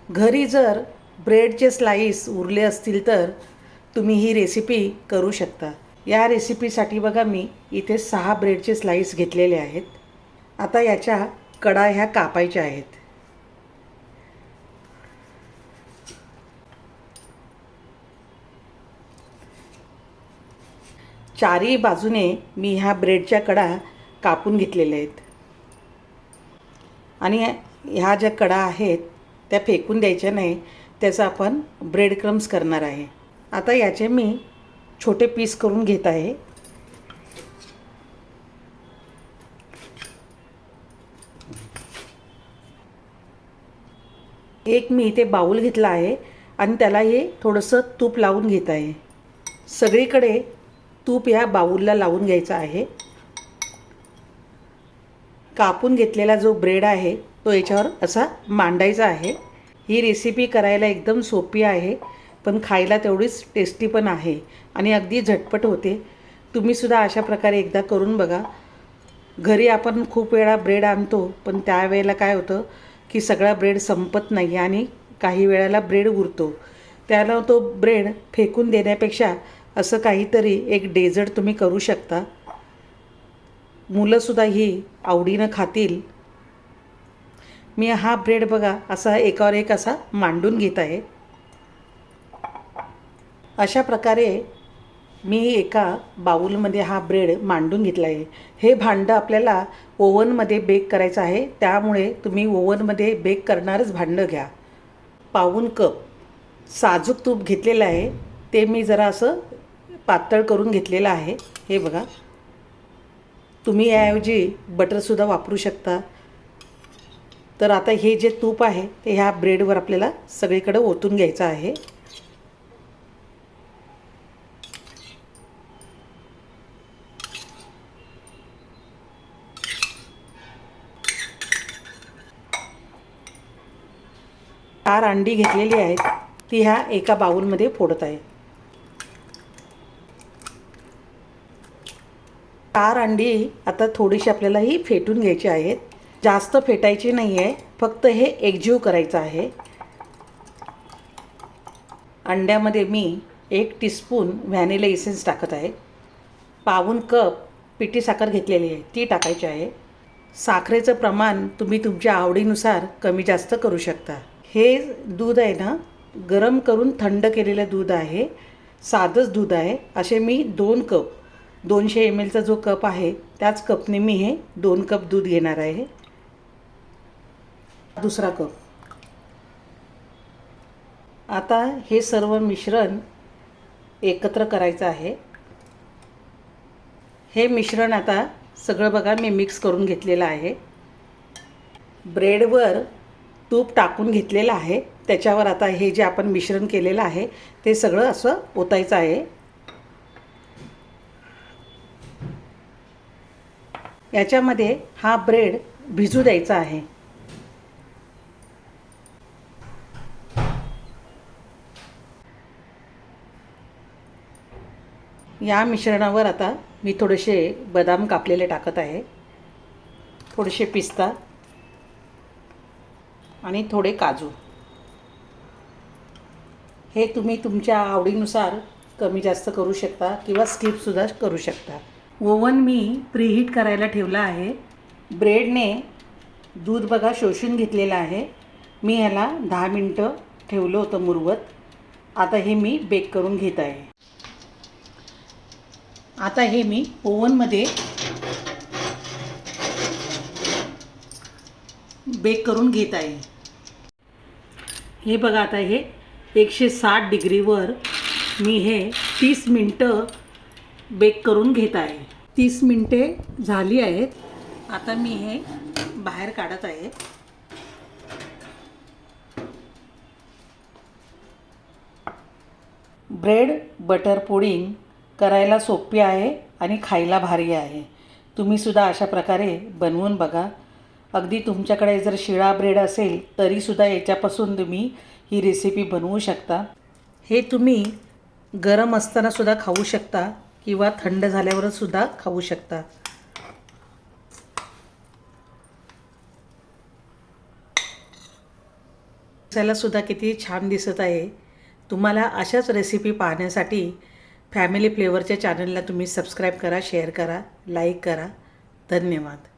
घरी जर ब्रेडचे स्लाईस उरले असतील तर तुम्ही ही रेसिपी करू शकता। या रेसिपीसाठी बघा मी इथे 6 ब्रेडचे स्लाईस घेतलेले आहेत। आता याच्या कडा ह्या कापायच्या आहेत। चारही बाजूने मी ह्या ब्रेडच्या कडा कापून घेतलेल्या आहेत आणि ह्या ज्या कडा आहेत त्या फेकून द्यायच्या नाही, त्याचा आपण ब्रेड क्रम्स करणार आहे। आता याचे मी छोटे पीस करून घेत आहे। एक मी इथे बाउल घेतला आहे आणि त्याला हे थोडंसं तूप लावून घेत आहे। सगळीकडे तूप या बाउलला लावून घ्यायचं आहे। कापून घेतलेला जो ब्रेड आहे तो याच्यावर असा मांडायचा आहे। ही रेसिपी करायला एकदम सोपी आहे, पण खायला तेवढीच टेस्टी पण आहे आणि अगदी झटपट होते। तुम्ही सुद्धा अशा प्रकारे एकदा करून बघा। घरी आपण खूप वेळा ब्रेड आणतो, पण त्यावेळेला काय होतं की सगळा ब्रेड संपत नाही आणि काही वेळेला ब्रेड उरतो। त्याला तो ब्रेड फेकून देण्यापेक्षा असं काहीतरी एक डेझर्ट तुम्ही करू शकता। मुलंसुद्धा ही आवडीनं खातील। मी हा ब्रेड बघा असा एकावर एक असा मांडून घेत आहे। अशा प्रकारे मी एका बाउलमध्ये हा ब्रेड मांडून घेतला आहे। हे भांडं आपल्याला ओव्हनमध्ये बेक करायचं आहे, त्यामुळे तुम्ही ओव्हनमध्ये बेक करणारच भांडं घ्या। पाऊण कप साजूक तूप घेतलेलं आहे, ते मी जरा असं पातळ करून घेतलेलं आहे। हे बघा, तुम्ही याऐवजी बटरसुद्धा वापरू शकता। तर आता हे जे तूप आहे ते ह्या ब्रेडवर आपल्याला सगळीकडे ओतून घ्यायचं आहे। चार अंडी घेतलेली आहेत, ती ह्या एका बाउलमध्ये फोडत आहे। 4 अंडी आता थोडीशी आपल्याला ही फेटून घ्यायची आहेत। जास्त फेटायची नाही आहे, फक्त हे एकजीव करायचं आहे। अंड्यामध्ये मी 1 टीस्पून व्हॅनिला इसेन्स टाकत आहे। पाऊण कप पिठी साखर घेतलेली आहे, ती टाकायची आहे। साखरेचं प्रमाण तुम्ही तुमच्या आवडीनुसार कमी जास्त करू शकता। हे दूध आहे ना, गरम करून थंड केलेलं दूध आहे, साधंच दूध आहे। असे मी 2 कप 200 ml चा जो कप आहे त्याच कपने मी हे 2 कप दूध घेणार आहे। दुसरा कप। आता हे सर्व मिश्रण एकत्र करायचं आहे। हे मिश्रण आता सगळं बघा मी मिक्स करून घेतलेलं आहे। ब्रेडवर तूप टाकून घेतलेलं आहे, त्याच्यावर आता हे जे आपण मिश्रण केलेलं आहे ते सगळं असं ओतायचं आहे। याच्यामध्ये हा ब्रेड भिजू द्यायचा आहे। या मिश्रणावर आता मी थोडेसे बदाम कापलेले टाकत आहे, थोडेसे पिस्ता आणि थोडे काजू। हे तुम्ही तुमच्या आवडीनुसार कमी जास्त करू शकता किंवा स्किपसुद्धा करू शकता। ओव्हन मी प्रीहीट करायला ठेवला आहे। ब्रेडने दूध बघा शोषून घेतलेलं आहे। मी ह्याला 10 मिनटं ठेवलं होतं मुरवत। आता हे मी बेक करून घेत आहे। आता हे मी ओव्हनमध्ये बेक करून घेत आहे। हे बघा आता हे 160 डिग्रीवर मी हे 30 मिनटं बेक करून घेत आहे। 30 मिनटे झाली आहेत। आता मी हे बाहेर काढत आहे। ब्रेड बटर पुडिंग करायला सोपी आहे आणि खायला भारी आहे। तुम्ही सुद्धा अशा प्रकारे बनवून बघा। अगदी तुमच्याकडे जर शिळा ब्रेड असेल तरीसुद्धा याच्यापासून तुम्ही ही रेसिपी बनवू शकता। हे तुम्ही गरम असताना सुद्धा खाऊ शकता किंवा थंड झाल्यावर सुद्धा खाऊ शकता। दिसायलासुद्धा किती छान दिसत आहे. तुम्हाला अशाच रेसिपी पाहण्यासाठी फॅमिली फ्लेवरच्या चॅनलला तुम्ही सबस्क्राईब करा, शेअर करा, लाईक करा. धन्यवाद.